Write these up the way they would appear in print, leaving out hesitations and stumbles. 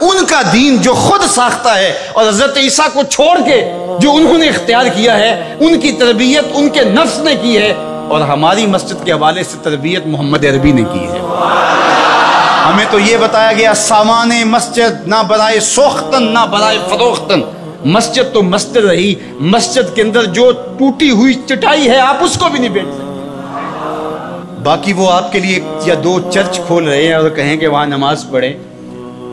ان کا دین جو خود ساختہ ہے، اور حضرت عیسیٰ کو چھوڑ کے جو انہوں نے اختیار کیا ہے ان کی تربیت ان کے نفس نے کی ہے، اور ہماری مسجد کے حوالے سے تربیت محمد عربی نے کی ہے۔ ہمیں تو یہ بتایا گیا سامان مسجد نہ برائے سوختن نہ برائے فروختن، مسجد تو مسجد رہی، مسجد کے اندر جو ٹوٹی ہوئی چٹائی ہے آپ اس کو بھی نہیں بیچ سکتے۔ باقی وہ آپ کے لیے یا دو چرچ کھول رہے ہیں اور کہیں کہ وہاں نماز پڑھیں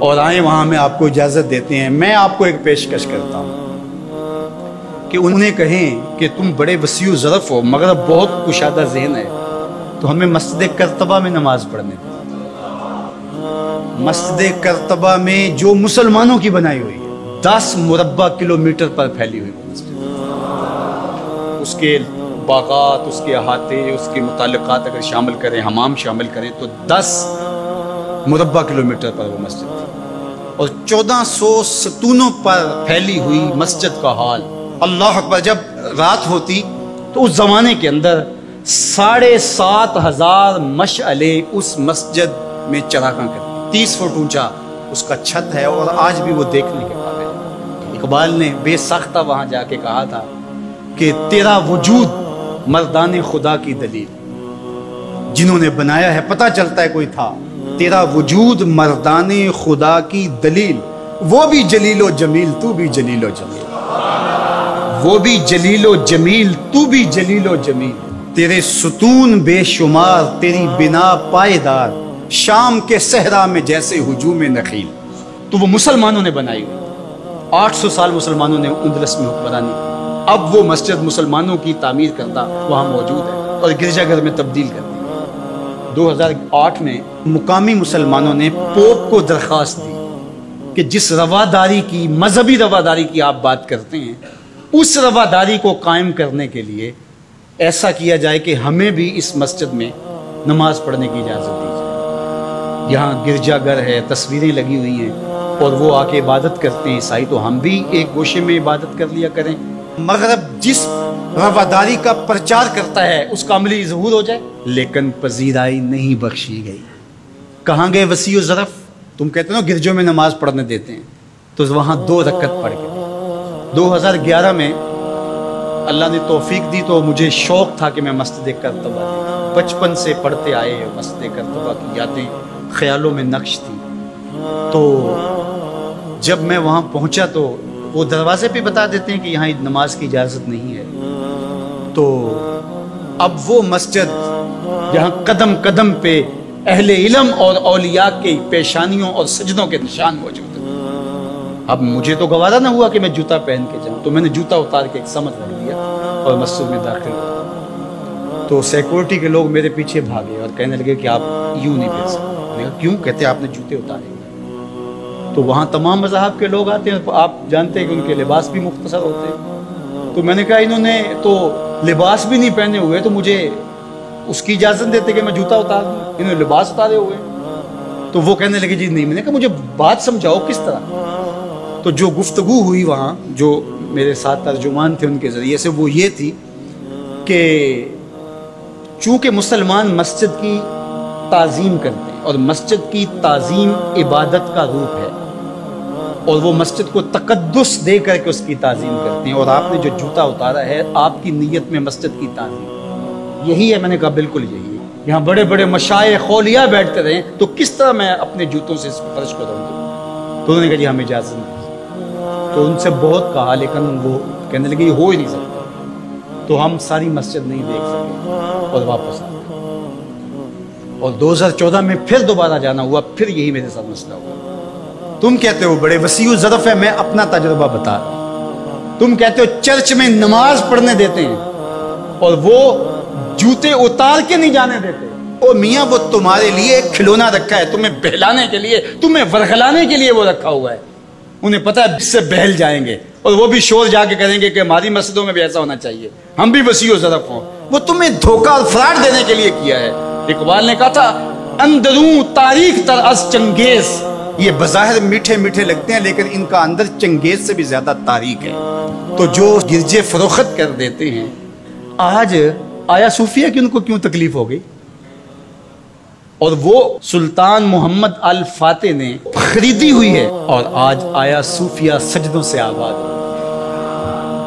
اور آئیں وہاں میں آپ کو اجازت دیتے ہیں، میں آپ کو ایک پیشکش کرتا ہوں کہ انہیں کہیں کہ تم بڑے وسیع و ظرف ہو مگر بہت کشادہ ذہن ہے، تو ہمیں مسجد کرتبہ میں نماز پڑھنے دیں۔ مسجد کرتبہ میں جو مسلمانوں کی بنائی ہوئی ہے 10 مربع کلومیٹر پر پھیلی ہوئی مسجد، اس کے باغات، اس کے احاطے، اس کے متعلقات اگر شامل کریں، حمام شامل کریں تو 10 مربع کلومیٹر پر وہ مسجد تھی، اور 1400 ستونوں پر پھیلی ہوئی مسجد کا حال۔ اللہ اکبر، جب رات ہوتی تو اس زمانے کے اندر 7500 مشعلے اس مسجد میں چراغاں کرتی، 30 فٹ اونچا اس کا چھت ہے، اور آج بھی وہ دیکھنے کے قابل ہے۔ اقبال نے بے ساختہ وہاں جا کے کہا تھا کہ تیرا وجود مردان خدا کی دلیل، جنہوں نے بنایا ہے پتہ چلتا ہے کوئی تھا، تیرا وجود مردان خدا کی دلیل، وہ بھی جلیل و جمیل تو بھی جلیل و جمیل، وہ بھی جلیل و جمیل تو بھی جلیل و جمیل، تیرے ستون بے شمار تیری بنا پائیدار، شام کے صحرا میں جیسے ہجوم نخیل۔ تو وہ مسلمانوں نے بنائی ہوئی، 800 سال مسلمانوں نے اندلس میں حکمرانی کی، اب وہ مسجد مسلمانوں کی تعمیر کرتا وہاں موجود ہے اور گرجا گھر میں تبدیل کر دی۔ 2008 میں مقامی مسلمانوں نے پوپ کو درخواست دی کہ جس رواداری کی، مذہبی رواداری کی آپ بات کرتے ہیں، اس رواداری کو قائم کرنے کے لیے ایسا کیا جائے کہ ہمیں بھی اس مسجد میں نماز پڑھنے کی اجازت دی جائے۔ یہاں گرجا گھر ہے، تصویریں لگی ہوئی ہیں اور وہ آ کے عبادت کرتے ہیں عیسائی، تو ہم بھی ایک گوشے میں عبادت کر لیا کریں۔ مغرب جس رواداری کا پرچار کرتا ہے اس کا عملی ظہور ہو جائے، لیکن پذیرائی نہیں بخشی گئی۔ کہاں گئے وسیع و ظرف؟ تم کہتے ہو گرجوں میں نماز پڑھنے دیتے ہیں، تو وہاں 2 رکعت پڑھ کے 2011 میں اللہ نے توفیق دی تو مجھے شوق تھا کہ میں مسجد کرتبہ دیکھوں، بچپن سے پڑھتے آئے، مسجد کرتبہ کی یادیں خیالوں میں نقش تھی۔ تو جب میں وہاں پہنچا تو وہ دروازے پہ بتا دیتے ہیں کہ یہاں نماز کی اجازت نہیں ہے، تو اب وہ مسجد جہاں قدم قدم پہ اہل علم اور اولیاء کے پیشانیوں اور سجدوں کے نشان موجود ہیں۔ اب مجھے تو گوارا نہ ہوا کہ میں جوتا پہن کے جاؤں، تو میں نے جوتا اتار کے ایک سمت رکھ دیا اور مسجد میں داخل ہوا۔ تو سیکورٹی کے لوگ میرے پیچھے بھاگے اور کہنے لگے کہ آپ یوں نہیں پہن سکتے۔ میں نے کہا کیوں؟ کہتے آپ نے جوتے اتارے۔ تو وہاں تمام مذاہب کے لوگ آتے ہیں، آپ جانتے ہیں کہ ان کے لباس بھی مختصر ہوتے ہیں۔ تو میں نے کہا انہوں نے تو لباس بھی نہیں پہنے ہوئے، تو مجھے اس کی اجازت دیتے کہ میں جوتا اتار دوں؟ انہوں نے لباس اتارے ہوئے۔ تو وہ کہنے لگے جی نہیں۔ میں نے کہا مجھے بات سمجھاؤ کس طرح؟ تو جو گفتگو ہوئی وہاں، جو میرے ساتھ ترجمان تھے ان کے ذریعے سے، وہ یہ تھی کہ چونکہ مسلمان مسجد کی تعظیم کرتے ہیں اور مسجد کی تعظیم عبادت کا روپ ہے، اور وہ مسجد کو تقدس دے کر کے اس کی تعظیم کرتے ہیں، اور آپ نے جو جوتا اتارا ہے آپ کی نیت میں مسجد کی تعظیم یہی ہے۔ میں نے کہا بالکل یہی ہے۔ یہاں بڑے بڑے مشائخ اولیاء بیٹھتے رہے تو کس طرح میں اپنے جوتوں سے اس کو فرش کروں گا؟ تو انہوں نے کہا جی ہمیں اجازت نہیں۔ تو ان سے بہت کہا لیکن وہ کہنے لگے یہ ہو ہی نہیں سکتا، تو ہم ساری مسجد نہیں دیکھ سکے اور واپس آ گئے۔ اور 2014 میں پھر دوبارہ جانا ہوا، پھر یہی میرے ساتھ مسئلہ ہوا۔ تم کہتے ہو بڑے وسیع و ظرف ہے، میں اپنا تجربہ بتا رہا ہوں۔ تم کہتے ہو چرچ میں نماز پڑھنے دیتے ہیں اور وہ جوتے اتار کے نہیں جانے دیتے۔ او میاں وہ تمہارے لیے ایک کھلونا رکھا ہے، تمہیں بہلانے کے لیے، تمہیں ورغلانے کے لیے وہ رکھا ہوا ہے۔ انہیں پتہ ہے اس سے بہل جائیں گے اور وہ بھی شور جا کے کریں گے کہ ہماری مسجدوں میں بھی ایسا ہونا چاہیے، ہم بھی وسیع و ظرف ہوں۔ وہ تمہیں دھوکہ اور فراڈ دینے کے لیے کیا ہے۔ اقبال نے کہا تھا اندروں تاریخ تر از چنگیز، یہ بظاہر میٹھے میٹھے لگتے ہیں لیکن ان کا اندر چنگیز سے بھی زیادہ تاریخ ہے۔ تو جو گرجے فروخت کر دیتے ہیں، آج آیا صوفیہ کی ان کو کیوں تکلیف ہو گئی؟ اور وہ سلطان محمد الفاتح نے خریدی ہوئی ہے، اور آج آیا صوفیہ سجدوں سے آباد ہو۔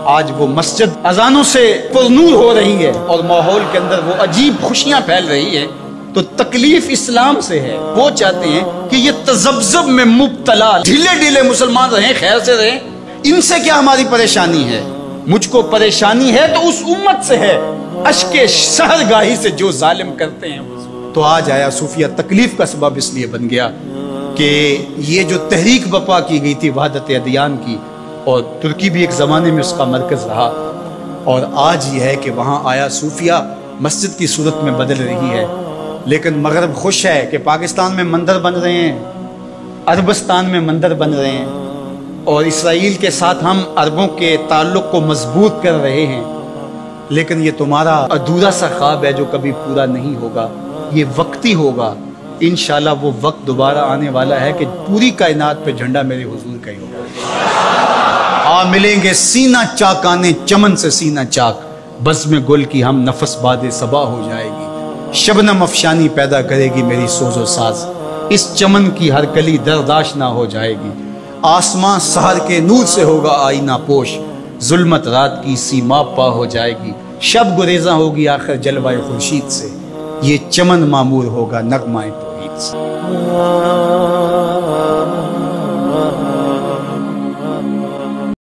آج وہ مسجد اذانوں سے پرنور ہو رہی ہے اور ماحول کے اندر وہ عجیب خوشیاں پھیل رہی ہے۔ تو تکلیف اسلام سے ہے، وہ چاہتے ہیں کہ یہ تذبذب میں مبتلا ڈھیلے ڈھیلے مسلمان رہیں، خیر سے رہیں، ان سے کیا ہماری پریشانی ہے؟ مجھ کو پریشانی ہے تو اس امت سے ہے، اشک شہرگاہی سے جو ظالم کرتے ہیں۔ تو آج آیا صوفیہ تکلیف کا سبب اس لیے بن گیا کہ یہ جو تحریک برپا کی گئی تھی وحدت ادیان کی، اور ترکی بھی ایک زمانے میں اس کا مرکز رہا، اور آج یہ ہے کہ وہاں آیا صوفیہ مسجد کی صورت میں بدل رہی ہے۔ لیکن مغرب خوش ہے کہ پاکستان میں مندر بن رہے ہیں، عربستان میں مندر بن رہے ہیں، اور اسرائیل کے ساتھ ہم عربوں کے تعلق کو مضبوط کر رہے ہیں۔ لیکن یہ تمہارا ادھورا سا خواب ہے جو کبھی پورا نہیں ہوگا، یہ وقتی ہوگا۔ انشاءاللہ وہ وقت دوبارہ آنے والا ہے کہ پوری کائنات پہ جھنڈا میرے حضور کا ہی ہوگا۔ ملیں گے سینہ چاکانے چمن سے سینہ چاک، بزم گل کی ہم نفس باد صبا ہو جائے گی، شبنم افشانی پیدا کرے گی میری سوز و ساز، اس چمن کی ہر کلی درداش نہ ہو جائے گی، آسمان سحر کے نور سے ہوگا آئینہ پوش، ظلمت رات کی سیما پا ہو جائے گی، شب گریزاں ہوگی آخر جلوہ خورشید سے، یہ چمن معمور ہوگا نغمہ توحید سے۔